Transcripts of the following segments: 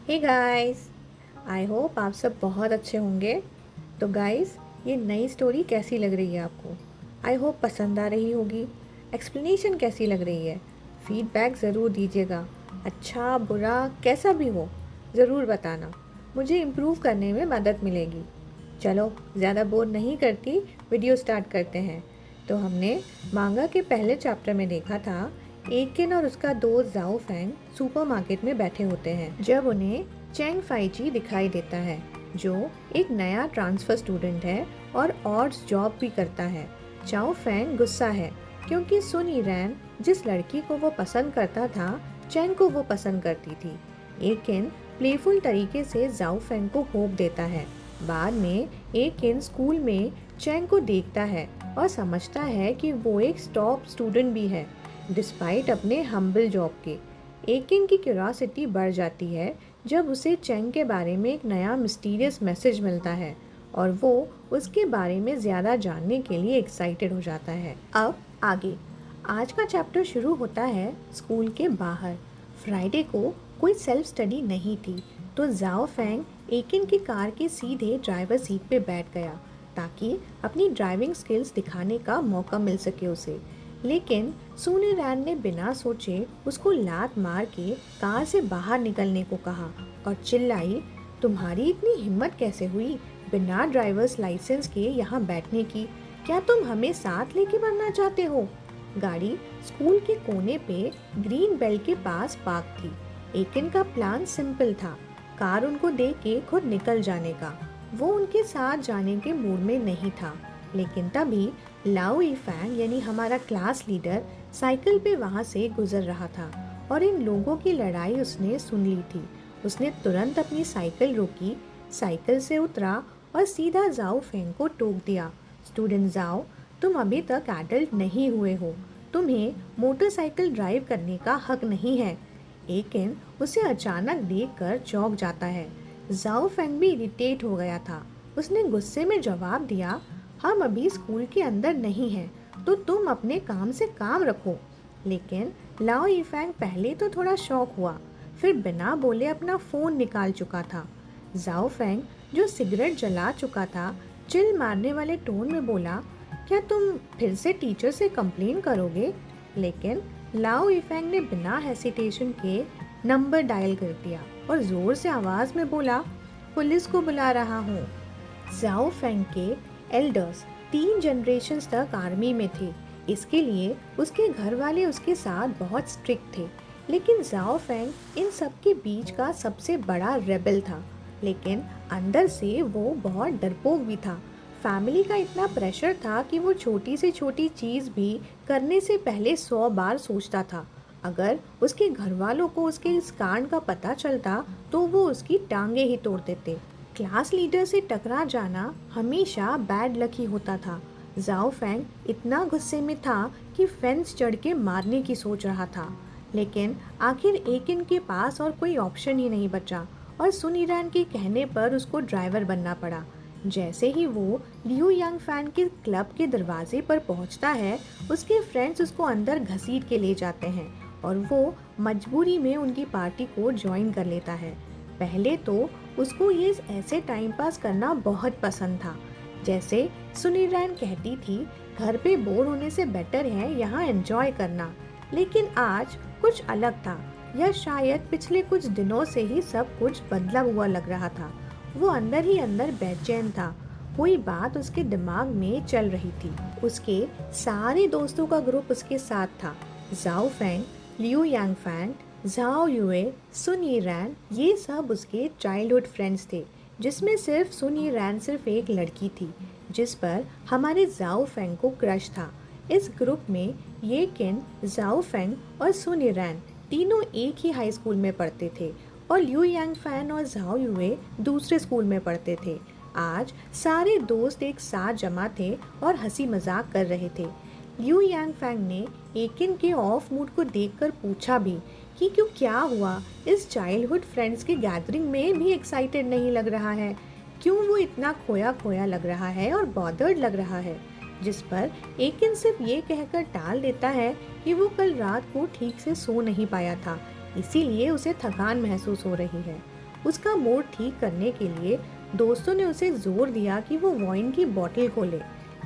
Hey guys, I hope आप सब बहुत अच्छे होंगे। तो गाइस, ये नई स्टोरी कैसी लग रही है आपको? आई होप पसंद आ रही होगी। एक्सप्लेनेशन कैसी लग रही है? फीडबैक ज़रूर दीजिएगा। अच्छा बुरा कैसा भी हो, ज़रूर बताना। मुझे इम्प्रूव करने में मदद मिलेगी। चलो ज़्यादा बोर नहीं करती, वीडियो स्टार्ट करते हैं। तो हमने मांगा के पहले चैप्टर में देखा था एकिन और उसका दोस्त जाओ फैंग सुपरमार्केट में बैठे होते हैं जब उन्हें चेंग फाइची दिखाई देता है, जो एक नया ट्रांसफ़र स्टूडेंट है और ऑड्स जॉब भी करता है। चाओ फैंग गुस्सा है क्योंकि सुन यिरैन जिस लड़की को वो पसंद करता था, चेंग को वो पसंद करती थी। एकिन प्लेफुल तरीके से जाओ फैंग को होप देता है। बाद में एकिन स्कूल में चेंग को देखता है और समझता है कि वो एक टॉप स्टूडेंट भी है। डिस्पाइट अपने हम्बल जॉब के, एकिन की क्यूरियोसिटी बढ़ जाती है जब उसे चेंग के बारे में एक नया मिस्टीरियस मैसेज मिलता है और वो उसके बारे में ज़्यादा जानने के लिए एक्साइटेड हो जाता है। अब आगे, आज का चैप्टर शुरू होता है स्कूल के बाहर। फ्राइडे को कोई सेल्फ स्टडी नहीं थी, तो जाओ फैंग एकिन की कार के सीधे ड्राइवर सीट पे बैठ गया ताकि अपनी ड्राइविंग स्किल्स दिखाने का मौका मिल सके उसे। लेकिन सुन यिरैन ने बिना सोचे उसको लात मार के कार से बाहर निकलने को कहा और चिल्लाई, तुम्हारी इतनी हिम्मत कैसे हुई बिना ड्राइवर्स लाइसेंस के यहाँ बैठने की? क्या तुम हमें साथ लेके बढ़ना चाहते हो? गाड़ी स्कूल के कोने पे ग्रीन बेल्ट के पास पार्क थी। एकिन का प्लान सिंपल था, कार उनको देख के खुद निकल जाने का। वो उनके साथ जाने के मूड में नहीं था, लेकिन तभी लाओ यीफैंग यानी हमारा क्लास लीडर साइकिल पे वहाँ से गुजर रहा था और इन लोगों की लड़ाई उसने सुन ली थी। उसने तुरंत अपनी साइकिल रोकी, साइकिल से उतरा और सीधा जाओ फेंग को टोक दिया। स्टूडेंट जाओ, तुम अभी तक एडल्ट नहीं हुए हो, तुम्हें मोटरसाइकिल ड्राइव करने का हक नहीं है। एकिन उसे अचानक देखकर चौंक जाता है। जाओ फेंग भी इरिटेट हो गया था। उसने गुस्से में जवाब दिया, हम अभी स्कूल के अंदर नहीं हैं, तो तुम अपने काम से काम रखो। लेकिन लाओ यीफैंग पहले तो थोड़ा शॉक हुआ, फिर बिना बोले अपना फ़ोन निकाल चुका था। जाओ फैंग जो सिगरेट जला चुका था, चिल मारने वाले टोन में बोला, क्या तुम फिर से टीचर से कंप्लेन करोगे? लेकिन लाओ यीफैंग ने बिना हेसिटेशन के नंबर डायल कर दिया और ज़ोर से आवाज़ में बोला, पुलिस को बुला रहा हूँ। जाओ फैंग के एल्डर्स 3 जनरेशन्स तक आर्मी में थे, इसके लिए उसके घर वाले उसके साथ बहुत स्ट्रिक्ट थे। लेकिन जाओ फैंग इन सब के बीच का सबसे बड़ा रेबल था, लेकिन अंदर से वो बहुत डरपोक भी था। फैमिली का इतना प्रेशर था कि वो छोटी से छोटी चीज़ भी करने से पहले 100 बार सोचता था। अगर उसके घर वालों को उसके इस कांड का पता चलता तो वो उसकी टांगे ही तोड़ देते। क्लास लीडर से टकरा जाना हमेशा बैड लक ही होता था। जाओ फैंग इतना गुस्से में था कि फेंस चढ़ के मारने की सोच रहा था, लेकिन आखिर एकिन के पास और कोई ऑप्शन ही नहीं बचा और सुन यिरैन के कहने पर उसको ड्राइवर बनना पड़ा। जैसे ही वो लियू यांग फैन के क्लब के दरवाजे पर पहुंचता है, उसके फ्रेंड्स उसको अंदर घसीट के ले जाते हैं और वो मजबूरी में उनकी पार्टी को ज्वाइन कर लेता है। पहले तो उसको ये ऐसे टाइम पास करना बहुत पसंद था। जैसे सुन यिरैन कहती थी, घर पे बोर होने से बेटर है यहाँ एंजॉय करना। लेकिन आज कुछ अलग था, या शायद पिछले कुछ दिनों से ही सब कुछ बदला हुआ लग रहा था। वो अंदर ही अंदर बेचैन था, कोई बात उसके दिमाग में चल रही थी। उसके सारे दोस्तों का ग्रुप उसके साथ था, जाओ फैंग, लियू यांग फैंग, जाओ यूए, सुन यिरैन, ये सब उसके चाइल्डहुड फ्रेंड्स थे, जिसमें सिर्फ सुन यिरैन सिर्फ एक लड़की थी जिस पर हमारे जाओ फैंग को क्रश था। इस ग्रुप में ये किन, जाओ फैंग और सुन यिरैन तीनों एक ही हाई स्कूल में पढ़ते थे और लियू यांग फैन और जाओ यूए दूसरे स्कूल में पढ़ते थे। आज सारे दोस्त एक साथ जमा थे और हंसी मजाक कर रहे थे। लियू यांग फैंग ने एकिन के ऑफ मूड को देखकर पूछा भी कि क्यों, क्या हुआ, इस चाइल्डहुड फ्रेंड्स की गैदरिंग में भी एक्साइटेड नहीं लग रहा है, क्यों वो इतना खोया खोया लग रहा है और बॉदर्ड लग रहा है। जिस पर एकिन सिर्फ ये कहकर टाल देता है कि वो कल रात को ठीक से सो नहीं पाया था, इसीलिए उसे थकान महसूस हो रही है। उसका मूड ठीक करने के लिए दोस्तों ने उसे जोर दिया कि वो वाइन की बोतल खोले,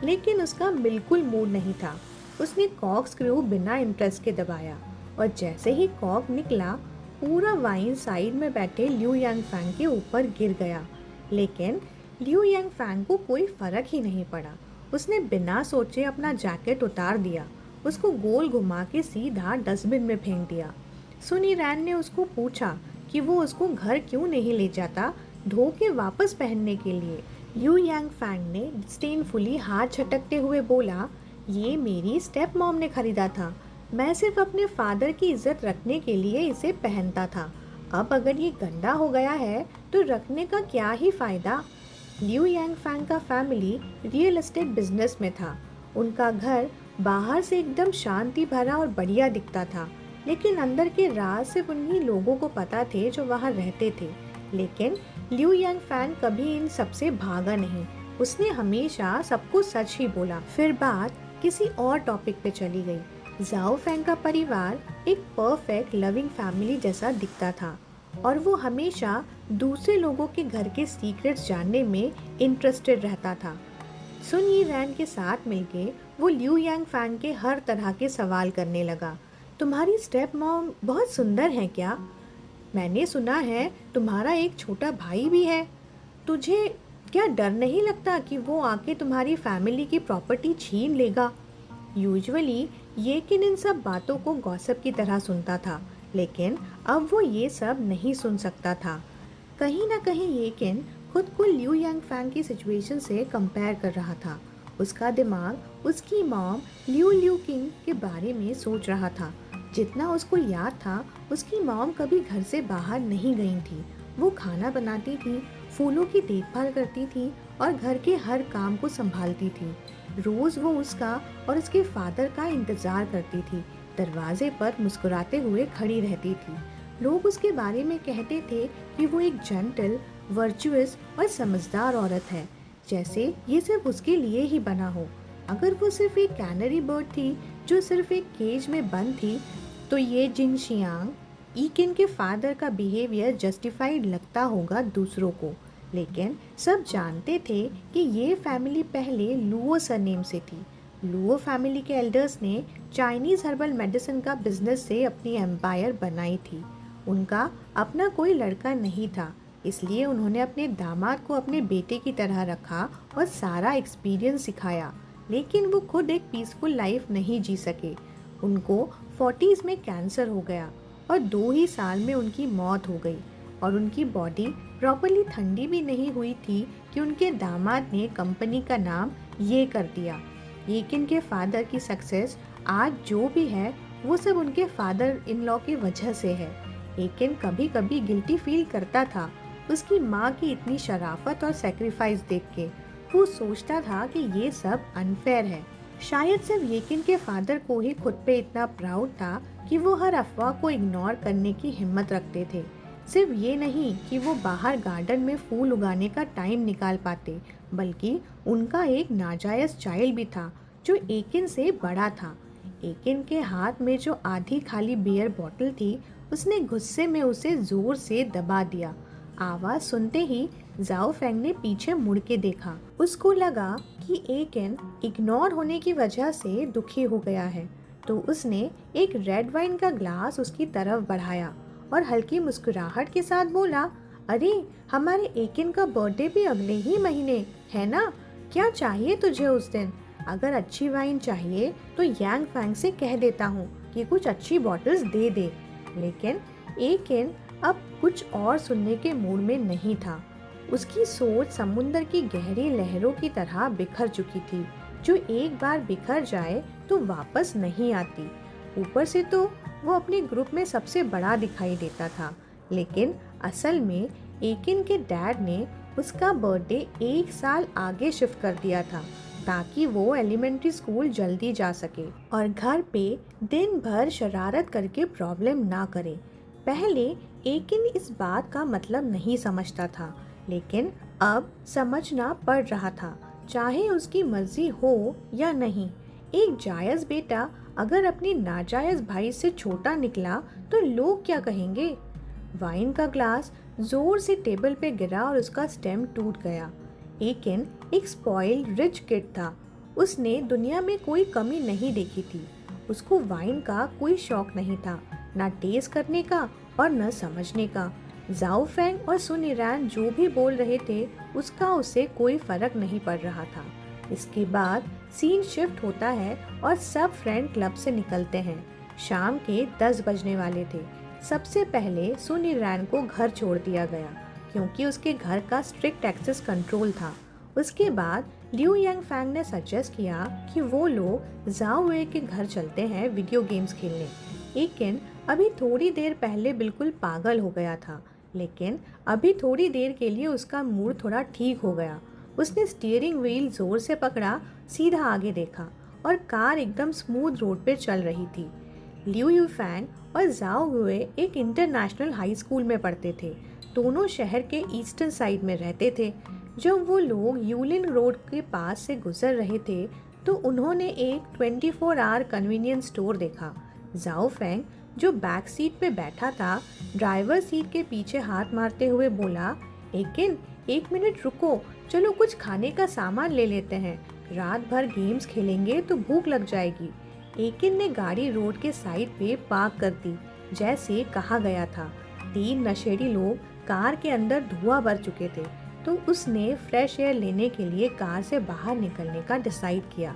लेकिन उसका बिल्कुल मूड नहीं था। उसने कॉर्क स्क्रू बिना इंटरेस्ट के दबाया और जैसे ही कॉर्क निकला, पूरा वाइन साइड में बैठे लियू यांग फैंग के ऊपर गिर गया। लेकिन लियू यांग फैंग को कोई फर्क ही नहीं पड़ा। उसने बिना सोचे अपना जैकेट उतार दिया, उसको गोल घुमा के सीधा डस्टबिन में फेंक दिया। सुन यी ने उसको पूछा कि वो उसको घर क्यों नहीं ले जाता धो के वापस पहनने के लिए। लियू यांग फैंग ने डिस्डेनफुली हाथ झटकते हुए बोला, ये मेरी स्टेप मॉम ने खरीदा था, मैं सिर्फ अपने फादर की इज्जत रखने के लिए इसे पहनता था। अब अगर ये गंदा हो गया है तो रखने का क्या ही फायदा। लियू यांग फैंग का फैमिली रियल एस्टेट बिजनेस में था। उनका घर बाहर से एकदम शांति भरा और बढ़िया दिखता था, लेकिन अंदर के राज सिर्फ उन्हीं लोगों को पता थे जो वहाँ रहते थे। लेकिन लियू यांग फैंग कभी इन सबसे भागा नहीं, उसने हमेशा सबको सच ही बोला। फिर बात किसी और टॉपिक पे चली गई। जाओ फैंग का परिवार एक परफेक्ट लविंग फैमिली जैसा दिखता था और वो हमेशा दूसरे लोगों के घर के सीक्रेट्स जानने में इंटरेस्टेड रहता था। सुन यी के साथ मिलके वो लियू यांग फैंग के हर तरह के सवाल करने लगा। तुम्हारी स्टेप मॉम बहुत सुंदर है क्या? मैंने सुना है तुम्हारा एक छोटा भाई भी है। तुझे क्या डर नहीं लगता कि वो आके तुम्हारी फैमिली की प्रॉपर्टी छीन लेगा? यूजुअली ये किन इन सब बातों को गॉसिप की तरह सुनता था, लेकिन अब वो ये सब नहीं सुन सकता था। कहीं ना कहीं ये किन खुद को लियू यांग फैंग की सिचुएशन से कंपेयर कर रहा था। उसका दिमाग उसकी मॉम लियू किंग के बारे में सोच रहा था। जितना उसको याद था, उसकी मॉम कभी घर से बाहर नहीं गई थी। वो खाना बनाती थी, फूलों की देखभाल करती थी और घर के हर काम को संभालती थी। रोज़ वो उसका और उसके फादर का इंतज़ार करती थी। दरवाजे पर मुस्कुराते हुए खड़ी रहती थी। लोग उसके बारे में कहते थे कि वो एक जेंटल, वर्चुअस और समझदार औरत है, जैसे ये सिर्फ उसके लिए ही बना हो। अगर वो सिर्फ एक कैनरी बर्ड थी जो सिर्फ एक केज में बंद थी, तो ये जिन शियांग ईकिन के फादर का बिहेवियर जस्टिफाइड लगता होगा दूसरों को। लेकिन सब जानते थे कि ये फैमिली पहले लुओ सरनेम से थी। लुओ फैमिली के एल्डर्स ने चाइनीज़ हर्बल मेडिसिन का बिजनेस से अपनी एम्पायर बनाई थी। उनका अपना कोई लड़का नहीं था, इसलिए उन्होंने अपने दामाद को अपने बेटे की तरह रखा और सारा एक्सपीरियंस सिखाया। लेकिन वो खुद एक पीसफुल लाइफ नहीं जी सके। उनको 40s में कैंसर हो गया और 2 ही साल में उनकी मौत हो गई और उनकी बॉडी प्रॉपर्ली ठंडी भी नहीं हुई थी कि उनके दामाद ने कंपनी का नाम ये कर दिया। येकिन के फादर की सक्सेस आज जो भी है वो सब उनके फादर इन लॉ की वजह से है। येकिन कभी कभी गिल्टी फील करता था उसकी माँ की इतनी शराफत और सेक्रीफाइस देख के। वो सोचता था कि ये सब अनफेयर है। शायद सिर्फ येकिन के फादर को ही खुद पे इतना प्राउड था कि वो हर अफवाह को इग्नोर करने की हिम्मत रखते थे। सिर्फ ये नहीं कि वो बाहर गार्डन में फूल उगाने का टाइम निकाल पाते, बल्कि उनका एक नाजायज चाइल्ड भी था जो येकिन से बड़ा था। येकिन के हाथ में जो आधी खाली बियर बोतल थी, उसने गुस्से में उसे जोर से दबा दिया। आवाज़ सुनते ही जाओ फेंग ने पीछे मुड़ के देखा। उसको लगा कि येकिन इग्नोर होने की वजह से दुखी हो गया है, तो उसने एक रेड वाइन का ग्लास उसकी तरफ बढ़ाया और हल्की मुस्कुराहट के साथ बोला, अरे हमारे येकिन का बर्थडे भी अगले ही महीने है ना? क्या चाहिए तुझे उस दिन? अगर अच्छी वाइन चाहिए तो यांग फैंग से कह देता हूँ कि कुछ अच्छी बॉटल्स दे दे। लेकिन येकिन अब कुछ और सुनने के मूड में नहीं था। उसकी सोच समुंदर की गहरी लहरों की तरह बिखर चुकी थी, जो एक बार बिखर जाए तो वापस नहीं आती। ऊपर से तो वो अपने ग्रुप में सबसे बड़ा दिखाई देता था, लेकिन असल में येकिन के डैड ने उसका बर्थडे 1 साल आगे शिफ्ट कर दिया था ताकि वो एलिमेंट्री स्कूल जल्दी जा सके और घर पे दिन भर शरारत करके प्रॉब्लम ना करे। पहले येकिन इस बात का मतलब नहीं समझता था, लेकिन अब समझना पड़ रहा था, चाहे उसकी मर्जी हो या नहीं। एक जायज़ बेटा अगर अपने नाजायज़ भाई से छोटा निकला तो लोग क्या कहेंगे? वाइन का ग्लास जोर से टेबल पे गिरा और उसका स्टेम टूट गया। एकिन एक स्पॉइल्ड रिच किड था। उसने दुनिया में कोई कमी नहीं देखी थी। उसको वाइन का कोई शौक नहीं था, ना टेस्ट करने का और न समझने का। जाओ फेंग और सुन ईरान जो भी बोल रहे थे उसका उसे कोई फर्क नहीं पड़ रहा था। इसके बाद सीन शिफ्ट होता है और सब फ्रेंड क्लब से निकलते हैं। शाम के 10 बजने वाले थे। सबसे पहले सुन ईरान को घर छोड़ दिया गया क्योंकि उसके घर का स्ट्रिक्ट एक्सेस कंट्रोल था। उसके बाद लियू यांग फैंग ने सजेस्ट किया कि वो लोग जाओ वे के घर चलते हैं वीडियो गेम्स खेलने। लेकिन अभी थोड़ी देर पहले बिल्कुल पागल हो गया था, लेकिन अभी थोड़ी देर के लिए उसका मूड थोड़ा ठीक हो गया। उसने स्टीयरिंग व्हील जोर से पकड़ा, सीधा आगे देखा और कार एकदम स्मूथ रोड पर चल रही थी। लियू यू फैंग और जाओ हुए एक इंटरनेशनल हाई स्कूल में पढ़ते थे। दोनों शहर के ईस्टर्न साइड में रहते थे। जब वो लोग यूलिन रोड के पास से गुजर रहे थे तो उन्होंने एक 24 आवर कन्वीनियंस स्टोर देखा। जाओ फेंग जो बैक सीट पे बैठा था, ड्राइवर सीट के पीछे हाथ मारते हुए बोला, एकिन 1 मिनट रुको, चलो कुछ खाने का सामान ले लेते हैं। रात भर गेम्स खेलेंगे तो भूख लग जाएगी। एकिन ने गाड़ी रोड के साइड पे पार्क कर दी जैसे कहा गया था। 3 नशेड़ी लोग कार के अंदर धुआं भर चुके थे तो उसने फ्रेश एयर लेने के लिए कार से बाहर निकलने का डिसाइड किया।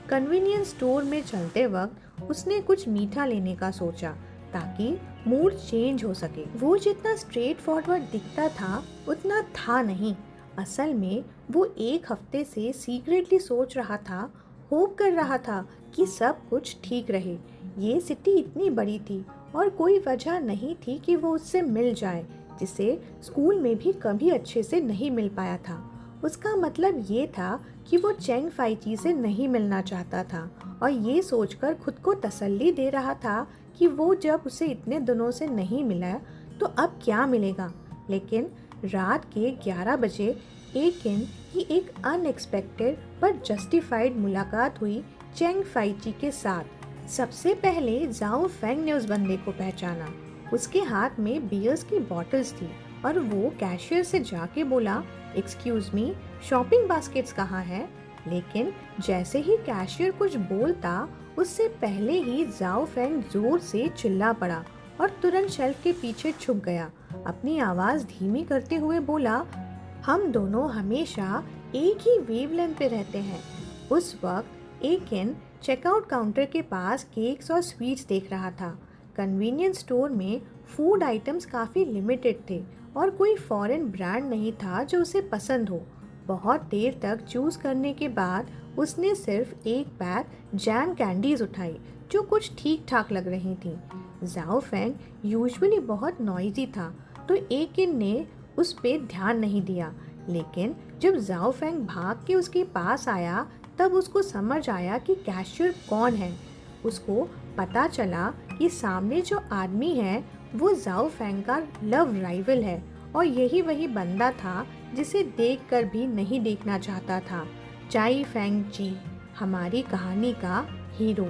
कन्वीनियंस स्टोर में चलते वक्त उसने कुछ मीठा लेने का सोचा ताकि मूड चेंज हो सके। वो जितना स्ट्रेट फॉरवर्ड दिखता था उतना था नहीं। असल में वो एक हफ्ते से सीक्रेटली सोच रहा था, होप कर रहा था कि सब कुछ ठीक रहे। ये सिटी इतनी बड़ी थी और कोई वजह नहीं थी कि वो उससे मिल जाए, जिसे स्कूल में भी कभी अच्छे से नहीं मिल पाया था। उसका मतलब ये था कि वो चेंग फाइची से नहीं मिलना चाहता था और ये सोचकर खुद को तसल्ली दे रहा था कि वो जब उसे इतने दिनों से नहीं मिला तो अब क्या मिलेगा। लेकिन रात के 11 बजे एक दिन ही एक अनएक्सपेक्टेड पर जस्टिफाइड मुलाकात हुई चेंग फाइची के साथ। सबसे पहले जाओ फेंग ने उस बंदे को पहचाना। उसके हाथ में बियर्स की बॉटल्स थी और वो कैशियर से जाके बोला, एक्सक्यूज मी, शॉपिंग बास्केट्स कहाँ है? लेकिन जैसे ही कैशियर कुछ बोलता उससे पहले ही जाओ फेंग जोर से चिल्ला पड़ा और तुरंत शेल्फ के पीछे छुप गया। अपनी आवाज धीमी करते हुए बोला, हम दोनों हमेशा एक ही वेवलेंथ पे रहते हैं। उस वक्त एकिन चेकआउट काउंटर के पास केक्स और स्वीट्स देख रहा था। कन्वीनियंस स्टोर में फूड आइटम्स काफ़ी लिमिटेड थे और कोई फॉरेन ब्रांड नहीं था जो उसे पसंद हो। बहुत देर तक चूज़ करने के बाद उसने सिर्फ एक पैक जैम कैंडीज उठाई जो कुछ ठीक ठाक लग रही थी। जाओ फेंग यूजुअली बहुत नॉइजी था तो एकिन ने उस पे ध्यान नहीं दिया, लेकिन जब जाओ फेंग भाग के उसके पास आया तब उसको समझ आया कि कैशियर कौन है। उसको पता चला कि सामने जो आदमी है वो जाओ फेंग का लव राइवल है और यही वही बंदा था जिसे देखकर भी नहीं देखना चाहता था। चाई फेंग जी, हमारी कहानी का हीरो।